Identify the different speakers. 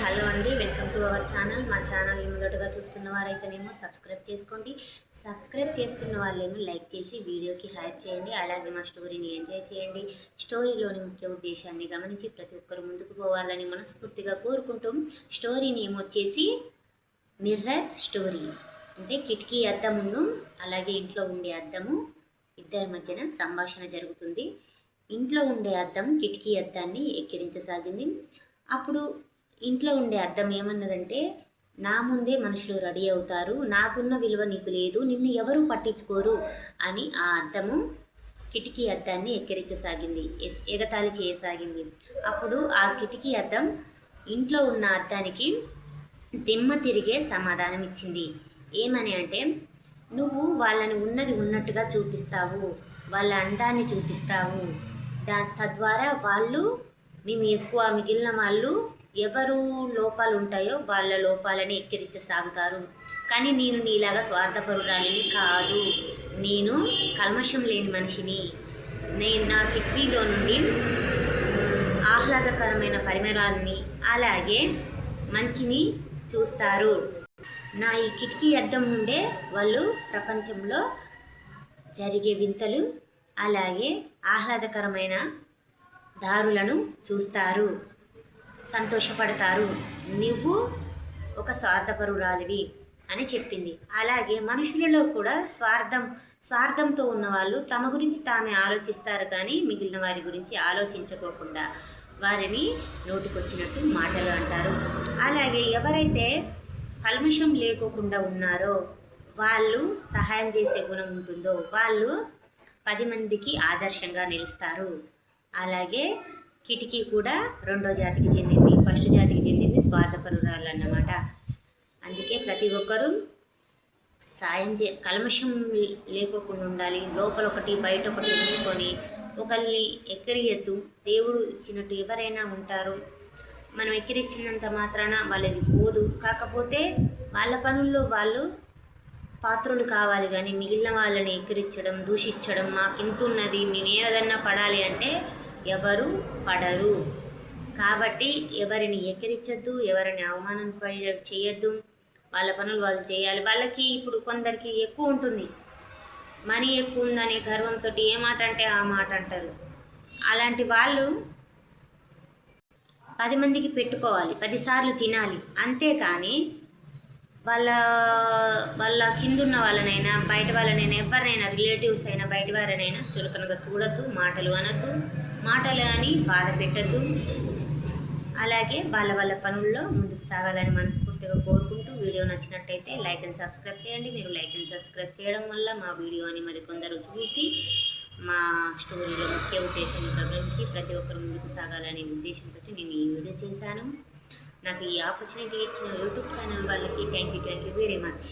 Speaker 1: Hello అండి, welcome to our channel. మా ఛానల్ని మొదటగా చూస్తున్న వారైతేనేమో సబ్స్క్రైబ్ చేసుకోండి. సబ్స్క్రైబ్ చేసుకున్న వాళ్ళేమో లైక్ చేసి వీడియోకి హైప్ చేయండి. అలాగే మా స్టోరీని ఎంజాయ్ చేయండి. స్టోరీలోని ముఖ్య ఉద్దేశాన్ని గమనించి ప్రతి ఒక్కరు ముందుకు పోవాలని మనస్ఫూర్తిగా కోరుకుంటూ, స్టోరీ నేమ్ వచ్చేసి మిర్రర్ స్టోరీ. అంటే కిటికీ అద్దమును అలాగే ఇంట్లో ఉండే అద్దము ఇద్దరి మధ్యన సంభాషణ జరుగుతుంది. ఇంట్లో ఉండే అద్దం కిటికీ అద్దాన్ని ఎక్కిరించసాగింది. అప్పుడు ఇంట్లో ఉండే అద్దం ఏమన్నదంటే, నా ముందే మనుషులు రెడీ అవుతారు, నాకున్న విలువ నీకు లేదు, నిన్ను ఎవరు పట్టించుకోరు అని ఆ అద్దము కిటికీ అద్దాన్ని ఎక్కిరించసాగింది, ఎగతాళి చేయసాగింది. అప్పుడు ఆ కిటికీ అద్దం ఇంట్లో ఉన్న అద్దానికి దిమ్మ తిరిగే సమాధానం ఇచ్చింది. ఏమని అంటే, నువ్వు వాళ్ళని ఉన్నది ఉన్నట్టుగా చూపిస్తావు, వాళ్ళ అందాన్ని చూపిస్తావు, తద్వారా వాళ్ళు మేము ఎక్కువ, మిగిలిన వాళ్ళు ఎవరు లోపాలు ఉంటాయో వాళ్ళ లోపాలని ఎక్కిరించసాగుతారు. కానీ నేను నీలాగా స్వార్థపరురాలిని కాదు, నేను కల్మషం లేని మనిషిని. నేను నా కిటికీలో నుండి ఆహ్లాదకరమైన పరిమళాలని అలాగే మంచిని చూస్తారు. నా ఈ కిటికీ అద్దం నుండే వాళ్ళు ప్రపంచంలో జరిగే వింతలు అలాగే ఆహ్లాదకరమైన దారులను చూస్తారు, సంతోషపడతారు. నువ్వు ఒక స్వార్థపరురాలివి అని చెప్పింది. అలాగే మనుషులలో కూడా స్వార్థంతో ఉన్నవాళ్ళు తమ గురించి తామే ఆలోచిస్తారు, కానీ మిగిలిన వారి గురించి ఆలోచించుకోకుండా వారిని నోటికొచ్చినట్టు మాటలు అంటారు. అలాగే ఎవరైతే కల్మషం లేకోకుండా ఉన్నారో, వాళ్ళు సహాయం చేసే గుణం ఉంటుందో వాళ్ళు 10 మందికి ఆదర్శంగా నిలుస్తారు. అలాగే కిటికీ కూడా రెండో జాతికి చెందింది, ఫస్ట్ జాతికి చెందింది స్వార్థపరురాలు అన్నమాట. అందుకే ప్రతి ఒక్కరూ కల్మషం లేకోకుండా ఉండాలి. లోపల ఒకటి బయట ఒకటి ఉంచుకొని ఒకరిని ఎక్కిరియద్దు. దేవుడు ఇచ్చినట్టు ఎవరైనా ఉంటారు, మనం ఎక్కిరించినంత మాత్రాన వాళ్ళది పోదు. కాకపోతే వాళ్ళ పనుల్లో వాళ్ళు పాత్రులు కావాలి, కానీ మిగిలిన వాళ్ళని ఎక్కిరించడం, దూషించడం, మాకింతున్నది, మేము ఏదన్నా పడాలి అంటే ఎవరు పడరు. కాబట్టి ఎవరిని ఎక్కిరించద్దు, ఎవరిని అవమానం చేయొద్దు. వాళ్ళ పనులు వాళ్ళు చేయాలి. వాళ్ళకి ఇప్పుడు కొందరికి ఎక్కువ ఉంటుంది, మనీ ఎక్కువ ఉందనే గర్వంతో ఏ మాట అంటే ఆ మాట అంటారు. అలాంటి వాళ్ళు 10 మందికి పెట్టుకోవాలి, 10 సార్లు తినాలి. అంతేకాని వాళ్ళ కిందున్న వాళ్ళనైనా బయట వాళ్ళనైనా ఎవరినైనా, రిలేటివ్స్ అయినా బయట వారినైనా చులకనగా చూడద్దు, మాటలు అనద్దు, మాటలు అని బాధ పెట్టద్దు. అలాగే వాళ్ళ పనుల్లో ముందుకు సాగాలని మనస్ఫూర్తిగా కోరుకుంటూ, వీడియో నచ్చినట్టయితే లైక్ అండ్ సబ్స్క్రైబ్ చేయండి. మీరు లైక్ అండ్ సబ్స్క్రైబ్ చేయడం వల్ల మా వీడియోని మరికొందరు చూసి మా స్టోరీలో ముఖ్య ఉద్దేశాన్ని గమనించి ప్రతి ఒక్కరు ముందుకు సాగాలనే ఉద్దేశంతో నేను ఈ వీడియో చేశాను. నాకు ఈ ఆపర్చునిటీ ఇచ్చిన యూట్యూబ్ ఛానల్ వాళ్ళకి థ్యాంక్ యూ వెరీ మచ్.